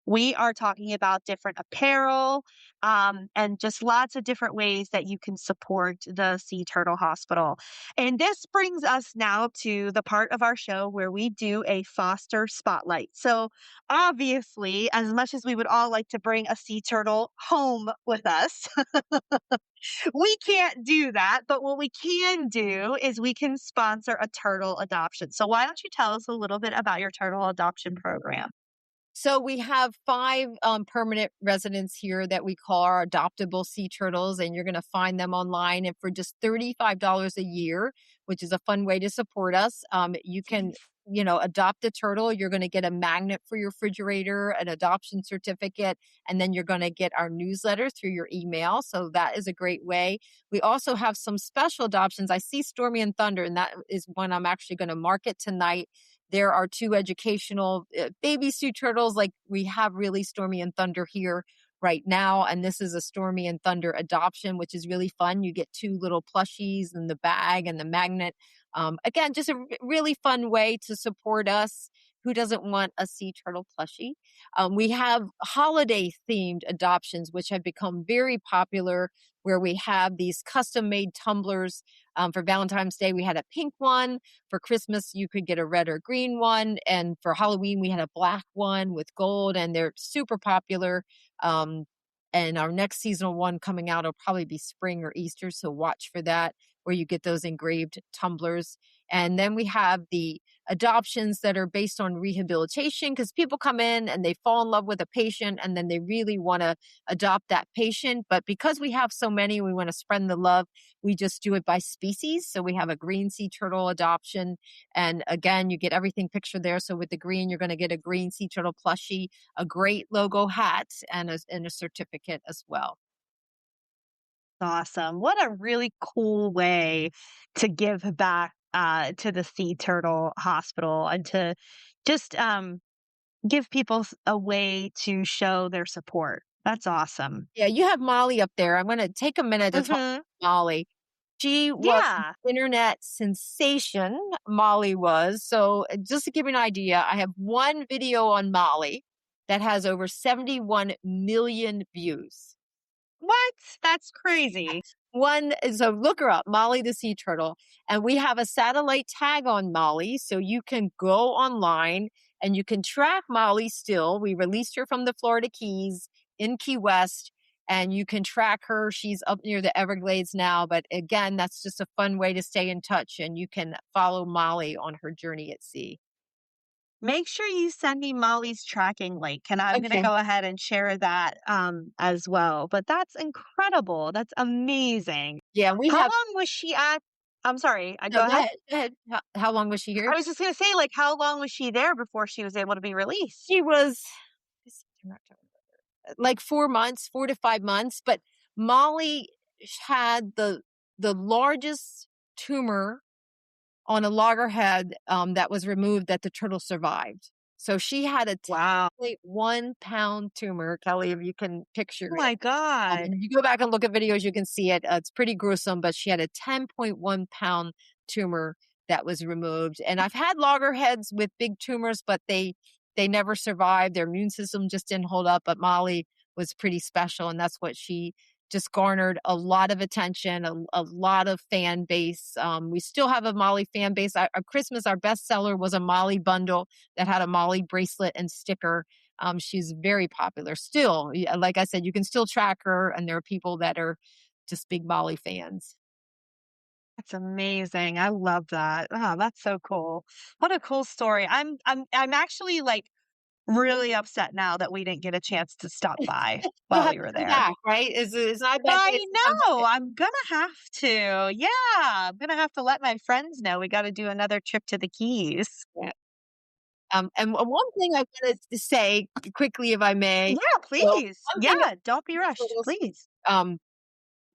[SPEAKER 1] we are talking about different apparel, and just lots of different ways that you can support the Sea Turtle Hospital. And this brings us now to the part of our show where we do a foster spotlight. So, obviously, as much as we would all like to bring a sea turtle home with us, we can't do that. But what we can do is we can sponsor a turtle adoption. So, why don't you tell us a little bit about your turtle adoption program?
[SPEAKER 2] So we have 5 permanent residents here that we call our adoptable sea turtles, and you're going to find them online. And for just $35 a year, which is a fun way to support us, you can, adopt a turtle. You're going to get a magnet for your refrigerator, an adoption certificate, and then you're going to get our newsletter through your email. So that is a great way. We also have some special adoptions. I see Stormy and Thunder, and that is one I'm actually going to market tonight. There are 2 educational baby sea turtles. Like we have really Stormy and Thunder here right now. And this is a Stormy and Thunder adoption, which is really fun. You get 2 little plushies and the bag and the magnet. Again, just a really fun way to support us. Who doesn't want a sea turtle plushie? We have holiday themed adoptions, which have become very popular, where we have these custom made tumblers. For Valentine's Day, we had a pink one. For Christmas, you could get a red or green one. And for Halloween, we had a black one with gold, and they're super popular. Um, and our next seasonal one coming out will probably be spring or Easter. So watch for that, where you get those engraved tumblers. And then we have the adoptions that are based on rehabilitation, because people come in and they fall in love with a patient and then they really want to adopt that patient. But because we have so many, we want to spread the love. We just do it by species. So we have a green sea turtle adoption. And again, you get everything pictured there. So with the green, you're going to get a green sea turtle plushie, a great logo hat, and a certificate as well.
[SPEAKER 1] Awesome. What a really cool way to give back to the Sea Turtle Hospital and to just give people a way to show their support. That's awesome.
[SPEAKER 2] Yeah, you have Molly up there. I'm going to take a minute to talk
[SPEAKER 1] Hmm.
[SPEAKER 2] about Molly. She was an
[SPEAKER 1] Yeah.
[SPEAKER 2] internet sensation, Molly was. So, just to give you an idea, I have one video on Molly that has over 71 million views.
[SPEAKER 1] What? That's crazy.
[SPEAKER 2] So look her up, Molly the sea turtle. And we have a satellite tag on Molly. So you can go online and you can track Molly still. We released her from the Florida Keys in Key West, and you can track her. She's up near the Everglades now. But again, that's just a fun way to stay in touch, and you can follow Molly on her journey at sea.
[SPEAKER 1] Make sure you send me Molly's tracking link, and I'm going to
[SPEAKER 2] Okay.
[SPEAKER 1] go ahead and share that as well. But that's incredible. That's amazing.
[SPEAKER 2] Yeah, we
[SPEAKER 1] How
[SPEAKER 2] have.
[SPEAKER 1] long was she at? I'm sorry.
[SPEAKER 2] No,
[SPEAKER 1] Go
[SPEAKER 2] go
[SPEAKER 1] ahead.
[SPEAKER 2] ahead. Go ahead. How long was she
[SPEAKER 1] I
[SPEAKER 2] here?
[SPEAKER 1] was just going to say, like, how long was she there before she was able to be released?
[SPEAKER 2] She was like 4 months, 4 to 5 months. But Molly had the largest tumor on a loggerhead that was removed that the turtle survived. So she had a
[SPEAKER 1] Wow.
[SPEAKER 2] 1 pound tumor, Kelly, if you can picture
[SPEAKER 1] Oh
[SPEAKER 2] it.
[SPEAKER 1] my God.
[SPEAKER 2] And if you go back and look at videos, you can see it. It's pretty gruesome, but she had a 10.1 pound tumor that was removed. And I've had loggerheads with big tumors, but they never survived. Their immune system just didn't hold up. But Molly was pretty special, and that's what she just garnered a lot of attention, a lot of fan base. We still have a Molly fan base. Our Christmas, our bestseller was a Molly bundle that had a Molly bracelet and sticker. She's very popular still. Like I said, you can still track her, and there are people that are just big Molly fans.
[SPEAKER 1] That's amazing. I love that. Oh, that's so cool. What a cool story. I'm actually like really upset now that we didn't get a chance to stop by
[SPEAKER 2] You'll
[SPEAKER 1] while
[SPEAKER 2] have
[SPEAKER 1] we
[SPEAKER 2] to
[SPEAKER 1] were
[SPEAKER 2] come
[SPEAKER 1] there.
[SPEAKER 2] back, right? It's not bad
[SPEAKER 1] I
[SPEAKER 2] days to come
[SPEAKER 1] know.
[SPEAKER 2] visit.
[SPEAKER 1] I'm gonna have to. Yeah, I'm gonna have to let my friends know we got to do another trip to the Keys.
[SPEAKER 2] Yeah. And one thing I wanted to say quickly, if I may.
[SPEAKER 1] Yeah,
[SPEAKER 2] So
[SPEAKER 1] please.
[SPEAKER 2] one thing
[SPEAKER 1] Yeah, don't be
[SPEAKER 2] sea
[SPEAKER 1] rushed,
[SPEAKER 2] turtles,
[SPEAKER 1] please.
[SPEAKER 2] um,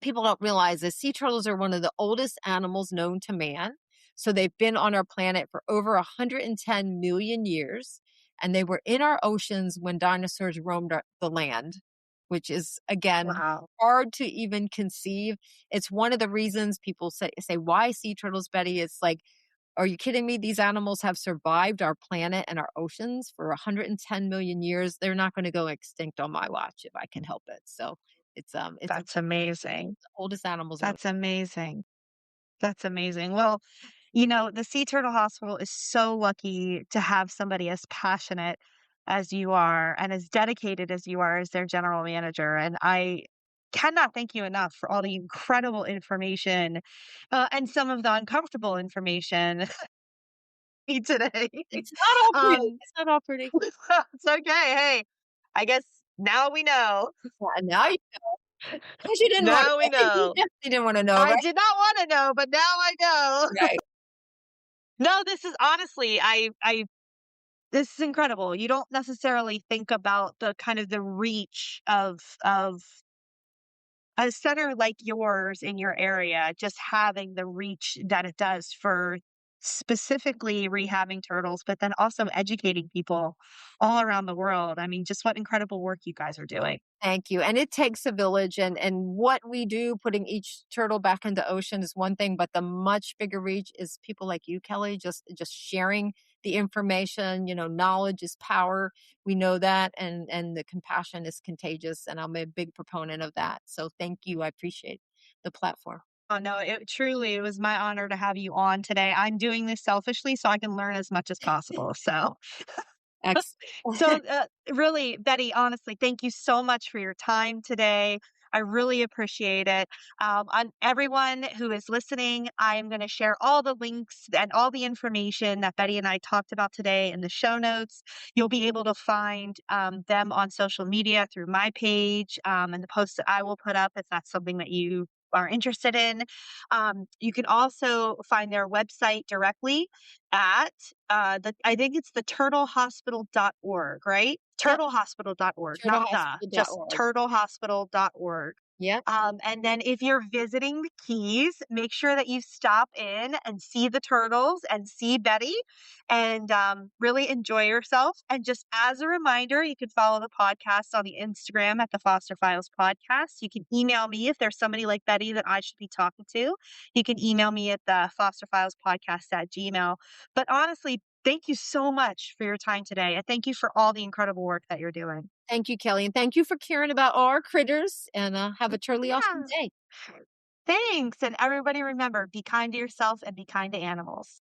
[SPEAKER 2] people don't realize is sea turtles are one of the oldest animals known to man. So they've been on our planet for over 110 million years, and they were in our oceans when dinosaurs roamed the land, which is again
[SPEAKER 1] Wow,
[SPEAKER 2] hard to even conceive. It's one of the reasons people say why sea turtles, Betty? It's like, are you kidding me? These animals have survived our planet and our oceans for 110 million years. They're not going to go extinct on my watch if I can help it. So it's
[SPEAKER 1] that's amazing.
[SPEAKER 2] the oldest animals known.
[SPEAKER 1] That's amazing. That's amazing. Well, the Sea Turtle Hospital is so lucky to have somebody as passionate as you are and as dedicated as you are as their general manager. And I cannot thank you enough for all the incredible information and some of the uncomfortable information today.
[SPEAKER 2] It's not all pretty.
[SPEAKER 1] um,
[SPEAKER 2] It's not all pretty.
[SPEAKER 1] it's okay. Hey, I guess now we know.
[SPEAKER 2] Yeah, now you, 'cause you didn't want to
[SPEAKER 1] Now we
[SPEAKER 2] know. You
[SPEAKER 1] know.
[SPEAKER 2] definitely didn't want to know,
[SPEAKER 1] I
[SPEAKER 2] right?
[SPEAKER 1] did not want to know, but now I know.
[SPEAKER 2] Right.
[SPEAKER 1] No, this is honestly, this is incredible. You don't necessarily think about the kind of the reach of a center like yours in your area, just having the reach that it does for specifically rehabbing turtles, but then also educating people all around the world. I mean, just what incredible work you guys are doing.
[SPEAKER 2] Thank you. And it takes a village, and what we do, putting each turtle back into ocean is one thing, but the much bigger reach is people like you, Kelly, just sharing the information. Knowledge is power. We know that, and the compassion is contagious, and I'm a big proponent of that. So thank you. I appreciate the platform.
[SPEAKER 1] Oh no, it was my honor to have you on today. I'm doing this selfishly so I can learn as much as possible. So So,
[SPEAKER 2] Excellent.
[SPEAKER 1] really, Betty, honestly, thank you so much for your time today. I really appreciate it. On everyone who is listening, I'm going to share all the links and all the information that Betty and I talked about today in the show notes. You'll be able to find them on social media through my page and the posts that I will put up if that's something that you are interested in. You can also find their website directly at I think it's the turtlehospital.org, right?
[SPEAKER 2] Yep.
[SPEAKER 1] Turtlehospital.org, not just
[SPEAKER 2] Turtlehospital.org.
[SPEAKER 1] turtlehospital.org.
[SPEAKER 2] Yep.
[SPEAKER 1] And then if you're visiting the Keys, make sure that you stop in and see the turtles and see Betty and really enjoy yourself. And just as a reminder, you can follow the podcast on the Instagram at the Foster Files Podcast. You can email me if there's somebody like Betty that I should be talking to. You can email me at the fosterfilespodcast at gmail. But honestly, thank you so much for your time today. And thank you for all the incredible work that you're doing.
[SPEAKER 2] Thank you, Kelly. And thank you for caring about our critters, and have a truly awesome
[SPEAKER 1] Yeah.
[SPEAKER 2] day.
[SPEAKER 1] Thanks. And everybody remember, be kind to yourself and be kind to animals.